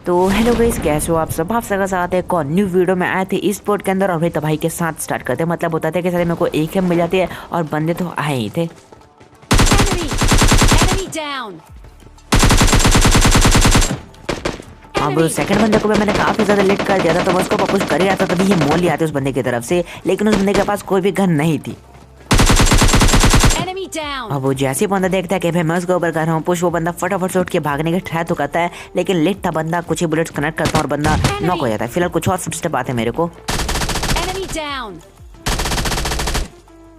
तो hello guys, कैसे हो आप सब का साथ है एक और न्यू वीडियो में आए थे इस स्पोर्ट के अंदर। और भाई तबाही के साथ स्टार्ट करते हैं। मतलब होता था कि सारे मेरे को एक ही मिल जाती है और बंदे तो आए ही थे। अब सेकंड बंदे को भी मैंने काफी ज्यादा लेट कर दिया था, तो मैं उसको पुश कर ही रहा था तभी ये मॉल ही आते उस बंदे की तरफ से, लेकिन उस बंदे के पास कोई भी गन नहीं थी। अब वो जैसे बंदा देखता है कि भाई मैं उसके ऊपर कर रहा हूँ पुश, वो बंदा फटाफट से उठ के भागने का ट्राई तो करता है, लेकिन लेट था बंदा, कुछ ही बुलेट्स कनेक्ट करता है और बंदा नॉक हो जाता है। फिलहाल कुछ और फुटस्टेप आते हैं मेरे को।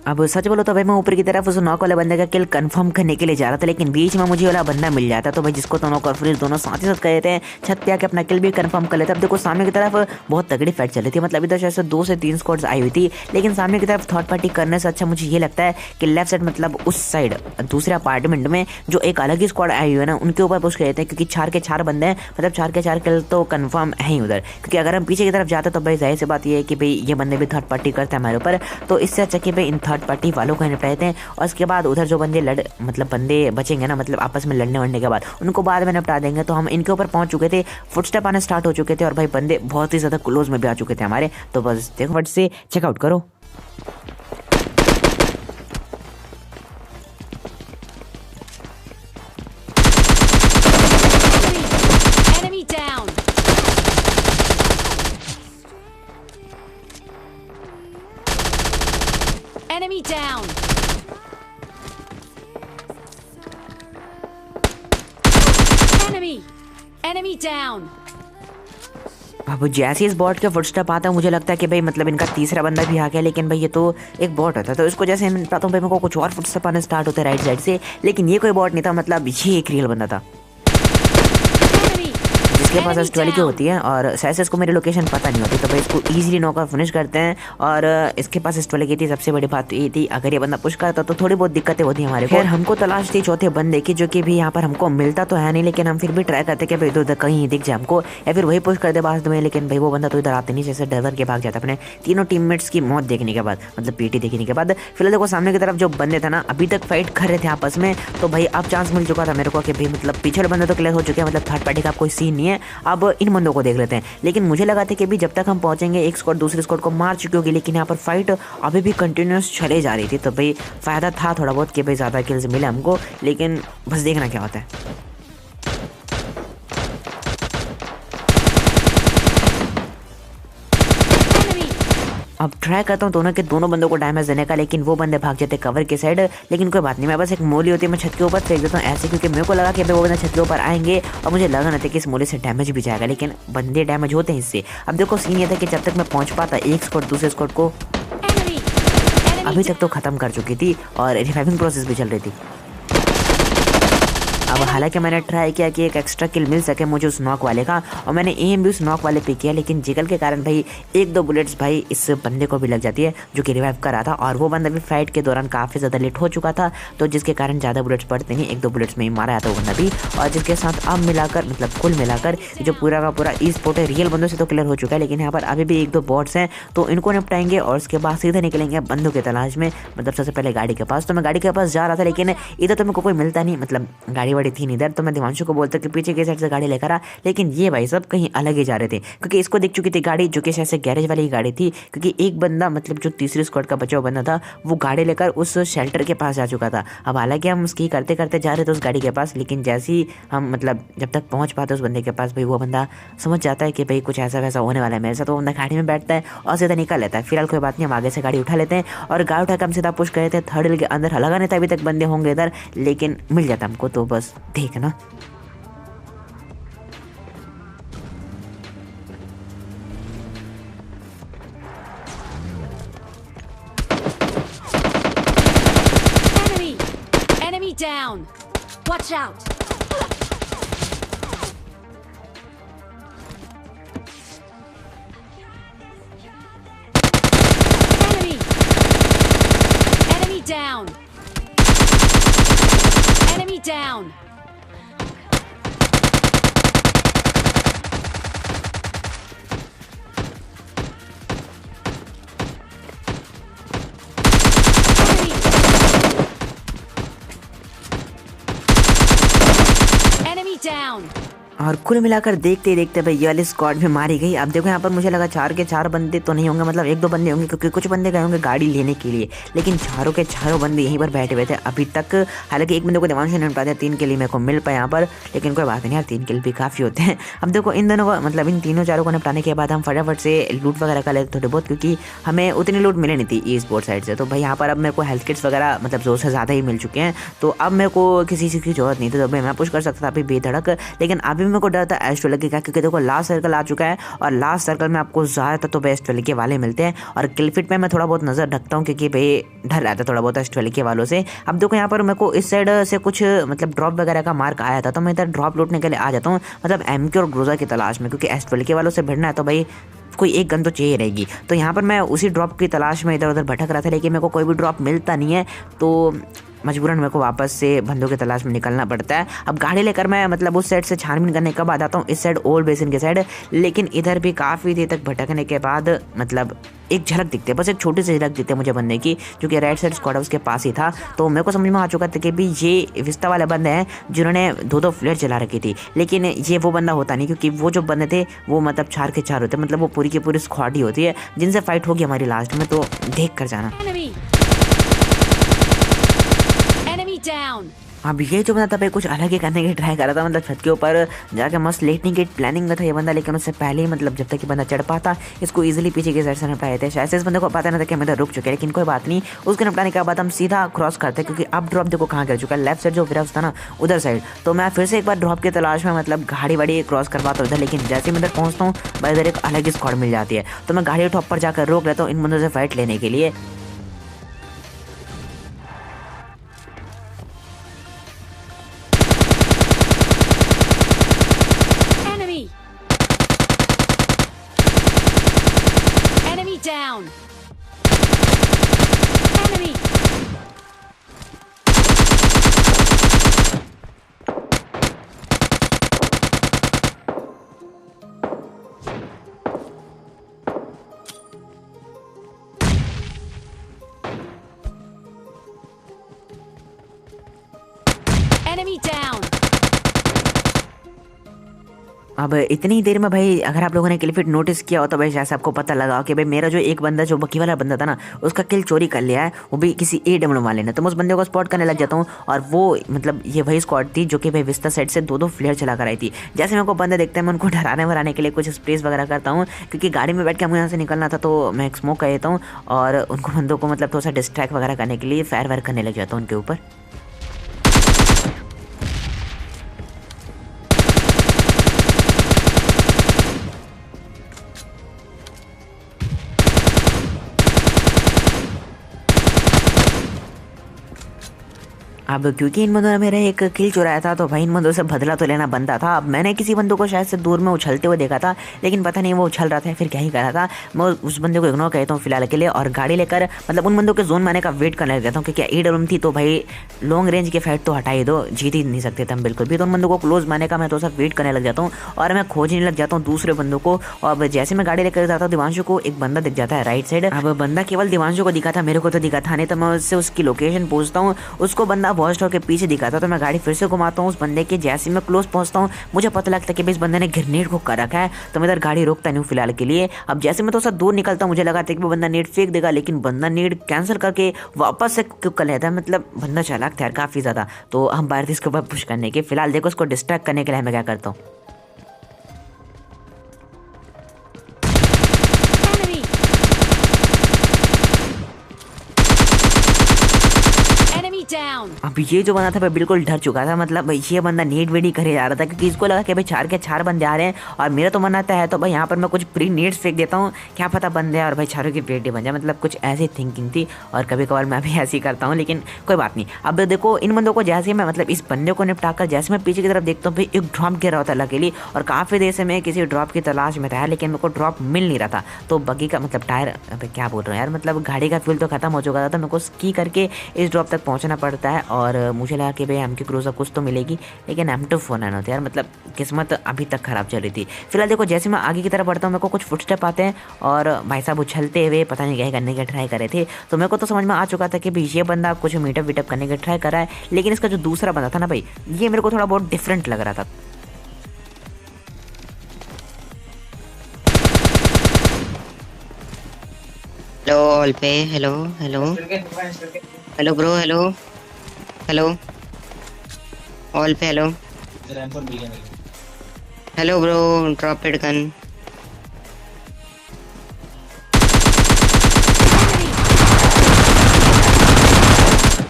अब सच बोलो तो भाई मैं ऊपर की तरफ उस नॉक वाले बंदे का किल कंफर्म करने के लिए जा रहा था, लेकिन बीच में मुझे वाला बंदा मिल जाता, तो भाई जिसको तो नॉक और फ्रीज दोनों साथ ही साथ कर देते हैं, छत पे आके अपना किल भी कंफर्म कर लेते हैं। अब देखो सामने की तरफ बहुत तगड़ी फाइट चल रही थी, मतलब इधर शायद 2 से 3 स्क्वाड्स आई हुई थी, लेकिन सामने की तरफ थर्ड पार्टी करने से अच्छा मुझे ये लगता है कि लेफ्ट साइड मतलब उस साइड दूसरे अपार्टमेंट में जो एक अलग ही स्क्वाड आई हुई है ना, उनके ऊपर पुश कर देते हैं, क्योंकि 4 के 4 बंदे हैं, मतलब 4 के 4 किल तो कंफर्म है ही उधर। क्योंकि अगर हम पीछे की तरफ जाते तो भाई जाहिर सी बात ये है कि भाई ये बंदे भी थर्ड पार्टी करते हैं हमारे ऊपर, तो इससे अच्छा कि भाई इन थर्ड पार्टी वालों को निपटाते हैं और उसके बाद उधर जो बंदे मतलब बंदे बचेंगे ना, मतलब आपस में लड़ने वड़ने के बाद उनको बाद में निपटा देंगे। तो हम इनके ऊपर पहुंच चुके थे, फुटस्टेप आने स्टार्ट हो चुके थे और भाई बंदे बहुत ही ज्यादा क्लोज में भी आ चुके थे हमारे। तो बस देखो फट से चेकआउट करो। Enemy down. Enemy down. अब जैसे इस बॉट के फुटस्टेप आता है मुझे लगता है कि भाई मतलब इनका तीसरा बंदा भी आ गया, लेकिन भाई ये तो एक बॉट होता है, तो इसको जैसे मैं बताता हूँ भाई मेरे को कुछ और फुटस्टेप आने स्टार्ट होते राइट साइड से, लेकिन ये कोई बॉट नहीं था, मतलब ये एक रियल बंदा था जिसके पास S12 की होती है और शायद इसको मेरी लोकेशन पता नहीं होती, तो भाई इसको इजीली नॉकआउट फिनिश करते हैं। और इसके पास S12 की थी। सबसे बड़ी बात तो ये थी अगर ये बंदा पुश करता तो थोड़ी बहुत दिक्कतें होती हमारे को। हमको तलाश थी चौथे बंदे की, जो कि भी यहाँ पर हमको मिलता तो है नहीं, लेकिन हम फिर भी ट्राई करते कि भाई इधर उधर कहीं दिख जाए हमको या फिर वही पुश कर दे बाद में, लेकिन भाई वो बंदा तो इधर आते नहीं, जैसे डर के भाग जाता अपने तीनों टीममेट्स की मौत देखने के बाद, मतलब पीटी देखने के बाद। फिलहाल देखो सामने की तरफ जो बंदे थे ना अभी तक फाइट कर रहे थे आपस में, तो भाई अब चांस मिल चुका था मेरे को कि भाई मतलब पीछे बंदे तो क्लियर हो चुके हैं, मतलब थर्ड पार्टी का कोई सीन नहीं है। अब इन बंदों को देख लेते हैं, लेकिन मुझे लगा था कि भी जब तक हम पहुंचेंगे एक स्क्वाड दूसरे स्क्वाड को मार चुकी होगी, लेकिन यहाँ पर फाइट अभी भी कंटिन्यूस चले जा रही थी, तो भाई फायदा था थोड़ा बहुत कि भाई ज़्यादा किल्स मिले हमको, लेकिन बस देखना क्या होता है। अब ट्राई करता हूँ दोनों बंदों को डैमेज देने का, लेकिन वो बंदे भाग जाते कवर के साइड, लेकिन कोई बात नहीं, मैं बस एक मोली होती है मैं छत के ऊपर फेंक देता हूँ ऐसे, क्योंकि मेरे को लगा कि वो बंदे छत के ऊपर आएंगे और मुझे लगा नहीं था कि इस मोली से डैमेज भी जाएगा, लेकिन बंदे डैमेज होते हैं इससे। अब देखो सीन ये था कि जब तक मैं पहुंच पाता एक स्क्वाड दूसरे स्क्वाड को अभी तक तो खत्म कर चुकी थी और रिवाइविंग प्रोसेस भी चल रही थी। अब हालांकि मैंने ट्राई किया कि एक एक्स्ट्रा किल मिल सके मुझे उस नॉक वाले का, और मैंने एम भी उस नॉक वाले पे किया, लेकिन जिगल के कारण भाई 1-2 बुलेट्स भाई इस बंदे को भी लग जाती है जो कि रिवाइव कर रहा था, और वो बंदा भी फाइट के दौरान काफ़ी ज़्यादा लेट हो चुका था, तो जिसके कारण ज़्यादा बुलेट्स पड़ते नहीं, 1-2 बुलेट्स में ही मारा जाता वो बंदा भी। और जिसके साथ अब मिलाकर मतलब कुल मिलाकर जो पूरा का पूरा ई स्पोर्ट है रियल बंदों से तो क्लियर हो चुका है, लेकिन यहाँ पर अभी भी 1-2 बॉट्स हैं, तो इनको निपटाएंगे और उसके बाद सीधे निकलेंगे बंदों की तलाश में, मतलब सबसे पहले गाड़ी के पास। तो मैं गाड़ी के पास जा रहा था, लेकिन इधर तो मेरे को कोई मिलता नहीं, मतलब गाड़ी वाड़ी थी नहीं इधर, तो मैं दिवांशु को बोलता कि पीछे की साइड से गाड़ी लेकर आ, लेकिन ये भाई सब कहीं अलग ही जा रहे थे, क्योंकि इसको दिख चुकी थी गाड़ी जो कि शायद से गैरेज वाली गाड़ी थी, क्योंकि एक बंदा मतलब जो तीसरी स्क्वाड का बचा हुआ बंदा था वो गाड़ी लेकर उस शेल्टर के पास जा चुका था। अब हालांकि हम उसकी करते करते जा रहे थे उस गाड़ी के पास, लेकिन जैसे ही हम मतलब जब तक पहुंच पाते उस बंदे के पास, भाई वो बंदा समझ जाता है कि भाई कुछ ऐसा वैसा होने वाला है मेरे साथ, तो वो बंदा गाड़ी में बैठता है और सीधा निकल लेता है। फिलहाल कोई बात नहीं, हम आगे से गाड़ी उठा लेते हैं और गाड़ी उठाकर हम सीधा पुश कर देते हैं थर्ड हिल के अंदर। लगा नहीं था अभी तक बंदे होंगे इधर, लेकिन मिल जाता हमको, तो बस देखना। Down. Watch out. Enemy down. Enemy down. down। और कुल मिलाकर देखते ही देखते भाई ये वाली स्क्वाड भी मारी गई। अब देखो यहाँ पर मुझे लगा 4 के 4 बंदे तो नहीं होंगे, मतलब 1-2 बंदे होंगे क्योंकि कुछ बंदे गए होंगे गाड़ी लेने के लिए, लेकिन चारों के चारों बंदे यहीं पर बैठे हुए थे अभी तक। हालांकि एक बंदे को दिमाग से निपटा दिया, 3 किल मेरे को मिल पाए यहाँ पर, लेकिन कोई बात नहीं यार, 3 किल भी काफ़ी होते हैं। अब देखो इन दोनों को मतलब इन तीनों चारों को निपटाने के बाद हम फटाफट से लूट वगैरह कर लेते थोड़े बहुत, क्योंकि हमें उतनी लूट मिली नहीं थी ई स्पोर्ट साइड से। तो भाई यहाँ पर अब मेरे को हेल्थ किट्स वगैरह मतलब ज़ोर से ज़्यादा ही मिल चुके हैं, तो अब मेरे को किसी चीज़ की जरूरत नहीं थी। तो भाई मैं पुश कर सकता था अभी बेधड़क, लेकिन अभी मेरे को डर था एस्ट्रो लगेगा, क्योंकि देखो लास्ट सर्कल आ चुका है और लास्ट सर्कल में आपको ज़्यादातर तो बेस्ट वाले के वाले मिलते हैं। और किलफिट में मैं थोड़ा बहुत नज़र रखता हूँ, क्योंकि भाई डर रहता है थोड़ा बहुत एस्ट वाले के वालों से। अब देखो यहाँ पर मेरे को इस साइड से कुछ मतलब ड्रॉप वगैरह का मार्क आया था, तो मैं इधर ड्रॉप लूटने के लिए आ जाता हूँ, मतलब एमके और ग्रोजा की तलाश में, क्योंकि एस्ट वाले के वालों से भिड़ना है तो भाई कोई एक गन तो चाहिए रहेगी। तो यहाँ पर मैं उसी ड्रॉप की तलाश में इधर उधर भटक रहा था, लेकिन मेरे को कोई भी ड्रॉप मिलता नहीं है, तो मजबूरन मेरे को वापस से बंदों की तलाश में निकलना पड़ता है। अब गाड़ी लेकर मैं मतलब उस साइड से छानबीन करने कब आ जाता हूँ, इस साइड ओल्ड बेसिन के साइड, लेकिन इधर भी काफ़ी देर तक भटकने के बाद मतलब एक झलक दिखती है, बस एक छोटी सी झलक दिखती है मुझे बंदे की, जो कि राइट साइड स्क्वाड उसके पास ही था। तो मेरे को समझ में आ चुका था कि भी ये विस्ता वाले बंदे हैं जिन्होंने 2-2 फ्लेयर चला रखी थी, लेकिन ये वो बंदा होता नहीं, क्योंकि वो जो बंदे थे वो मतलब 4 के 4 होते हैं, मतलब वो पूरी की पूरी स्क्वाड ही होती है जिनसे फाइट होगी हमारी लास्ट में, तो देख कर जाना। Enemy down. अब ये जो बंदा था भाई कुछ अलग ही करने की ट्राई कर रहा था, मतलब छत के ऊपर जाके मस्त लेटने की प्लानिंग में था ये बंदा, लेकिन उससे पहले ही मतलब जब तक कि बंदा चढ़ पाता इसको इजीली पीछे की साइड से निपटाए थे। शायद से इस बंदे को पता नहीं था कि हम इधर रुक चुके हैं, लेकिन कोई बात नहीं, उसको निपटाने के बाद हम सीधा क्रॉस करते, क्योंकि अब ड्रॉप देखो कहाँ गिर चुका है, लेफ्ट साइड जो वेयरहाउस था ना उधर साइड। तो मैं फिर से एक बार ड्रॉप की तलाश में मतलब गाड़ी वाड़ी क्रॉस करवाता हूँ उधर, लेकिन जैसे मैं इधर पहुँचता हूँ भाई इधर एक अलग ही स्क्वाड मिल जाती है, तो मैं गाड़ी टॉप पर जाकर रोक लेता हूँ इन बंदों से फाइट लेने के लिए। Enemy down. Enemy. Enemy down. अब इतनी देर में भाई अगर आप लोगों ने किल फिट नोटिस किया हो तो भाई जैसे आपको पता लगा कि भाई मेरा जो एक बंदा जो बकी वाला बंदा था ना उसका किल चोरी कर लिया है, वो भी किसी AW वाले ने। तो मैं उस बंदे को स्पॉट करने लग जाता हूँ, और वो मतलब ये वही स्क्वाड थी जो कि भाई विस्ता साइड से 2-2 फ्लेयर चला कर आई थी। जैसे मेरे को बंदे देखते हैं मैं उनको डराने वराने के लिए कुछ स्प्रेस वगैरह करता हूँ, क्योंकि गाड़ी में बैठ के हमको यहाँ से निकलना था, तो मैं एक स्मोक कर देता हूँ और उनको बंदों को मतलब थोड़ा सा डिस्ट्रैक्ट वगैरह करने के लिए फायर वायर करने लग जाता हूँ उनके ऊपर। अब क्योंकि इन बंदों ने मेरा एक किल चुराया था, तो भाई इन बंदों से बदला तो लेना बनता था। अब मैंने किसी बंदों को शायद से दूर में उछलते हुए देखा था, लेकिन पता नहीं वो उछल रहा था फिर क्या ही कर रहा था। मैं उस बंदे को इग्नोर करता हूँ फिलहाल के लिए, और गाड़ी लेकर मतलब उन बंदों के जोन में आने का वेट करने लग जाता हूँ, क्योंकि AW थी तो भाई लॉन्ग रेंज की फाइट तो हटा ही दो, जीत ही नहीं सकते थे हम बिल्कुल भी। तो उन बंदों को क्लोज मारने का मैं थोड़ा सा वेट करने लग जाता हूँ और मैं खोजने लग जाता हूँ दूसरे बंदों को। और जैसे मैं गाड़ी लेकर जाता हूँ दिवांशु को एक बंदा दिख जाता है राइट साइड। अब बंदा केवल दिवांशु को दिखा था, मेरे को तो दिखा था नहीं, तो मैं उससे उसकी लोकेशन पूछता हूँ, उसको बंदा वॉच टावर के पीछे दिखा था। तो मैं गाड़ी फिर से घुमाता हूँ उस बंदे के, जैसे मैं क्लोज पहुंचता हूँ मुझे पता लगता है कि इस बंदे ने ग्रेनेड को कर रखा है, तो मैं इधर गाड़ी रोकता नहीं हूँ फिलहाल के लिए। अब जैसे मैं थोड़ा सा दूर निकलता हूँ मुझे लगा था कि बंदा नेट फेंक देगा, लेकिन बंदा नेट कैंसिल करके वापस से क्यों कर लेता है, मतलब बंदा चालाक था यार काफ़ी ज़्यादा। तो हम बाहर थी इसके ऊपर पुश करने के, फिलहाल देखो उसको डिस्ट्रैक्ट करने के लिए मैं क्या करता हूँ। Down. अब ये जो बंदा था भाई बिल्कुल डर चुका था, मतलब ये बंदा नेट वेट ही करे जा रहा था, क्योंकि इसको लगा कि भाई 4 के 4 बंदे आ रहे हैं और मेरा तो मन आता है तो भाई यहाँ पर मैं कुछ प्री नेट्स फेंक देता हूँ, क्या पता बंदे और भाई चारों की पेट ही बन जाए, मतलब कुछ ऐसी थिंकिंग थी। और कभी कभार मैं भी ऐसे ही करता हूँ, लेकिन कोई बात नहीं। अब देखो इन बंदों को जैसे मैं मतलब इस बंदे को निपटा कर जैसे मैं पीछे की तरफ देखता हूँ भाई एक ड्रॉप गिर रहा होता है अकेली, और काफ़ी देर से मैं किसी ड्रॉप की तलाश में था, लेकिन मेरे को ड्रॉप मिल नहीं रहा था। तो बग्गी का मतलब टायर क्या बोल रहा हूँ यार, मतलब गाड़ी का फ्यूल तो खत्म हो चुका था, तो मेरे को स्की करके इस ड्रॉप तक पहुँचना पड़ता है। और मुझे लगा कि भाई एमके क्रूज़र कुछ तो मिलेगी, लेकिन M249 होती है यार, मतलब किस्मत अभी तक ख़राब चल रही थी। फिलहाल देखो जैसे मैं आगे की तरफ बढ़ता हूँ मेरे को कुछ फुटस्टेप आते हैं, और भाई साहब उछलते हुए पता नहीं क्या करने का ट्राई कर रहे थे। तो मेरे को तो समझ में आ चुका था कि भाई ये बंदा कुछ मीटअप वीटअप करने का ट्राई कर रहा है, लेकिन इसका जो दूसरा बंदा था ना भाई ये मेरे को थोड़ा बहुत डिफरेंट लग रहा था। हेलो ऑल पे। Hello hello hello bro. Hello hello all पे। Hello hello bro. Drop it gun.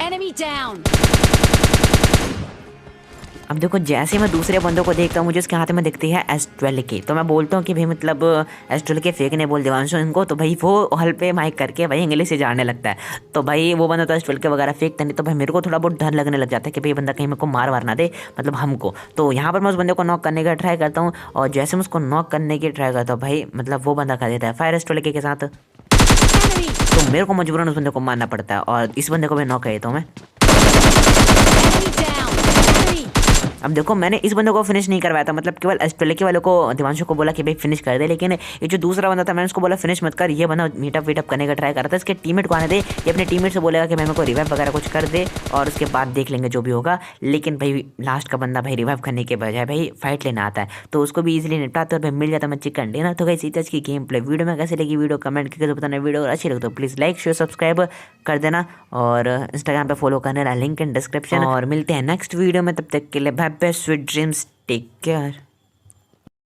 Enemy down. अब देखो जैसे मैं दूसरे बंदों को देखता हूँ मुझे उसके हाथ में दिखती है S12 की, तो मैं बोलता हूँ कि भाई मतलब S12 के फेंकने बोल देवांशु इनको, तो भाई वो हॉल पे माइक करके भाई इंग्लिश से जानने लगता है। तो भाई वो बंदा तो S12 के वगैरह फेंकता नहीं, तो भाई मेरे को थोड़ा बहुत डर लगने लग जाता है कि भाई बंदा कहीं मेरे को मार वार ना दे, मतलब हमको। तो यहाँ पर मैं उस बंदे को नॉक करने का ट्राई करता हूँ, और जैसे मैं उसको नॉक करने की ट्राई करता हूँ भाई मतलब वो बंदा कर देता है फायर S12 के साथ। Enemy. तो मेरे को मजबूरन उस बंदे को मारना पड़ता है, और इस बंदे को भी नॉक कर देता हूँ मैं। Enemy down. Enemy. अब देखो मैंने इस बंदे को फिनिश नहीं करवाया था, मतलब केवल S12 वालों को दिवांशु को बोला कि भाई फिनिश कर दे, लेकिन ये जो दूसरा बंदा था मैंने उसको बोला फिनिश मत कर, ये बंदा मीटअप वीटअप करने का ट्राई कर रहा था। इसके टीममेट को आने दे, ये अपने टीममेट से बोलेगा कि मैं मेरे को रिवाइव वगैरह कुछ कर दे, और उसके बाद देख लेंगे जो भी होगा। लेकिन भाई लास्ट का बंदा भाई रिवाइव करने के बजाय भाई फाइट लेना आता है, तो उसको भी इजीली निपटाते और भाई मिल जाता मैं चिकन डिनर। तो गाइस इस की गेम प्ले वीडियो में कैसे लगी वीडियो कमेंट करके तो बताना। वीडियो अच्छी लगे तो प्लीज़ लाइक शेयर सब्सक्राइब कर देना, और इंस्टाग्राम पे फॉलो करने का लिंक इन डिस्क्रिप्शन। और मिलते हैं नेक्स्ट वीडियो में, तब तक के लिए bye bye, sweet dreams, take care.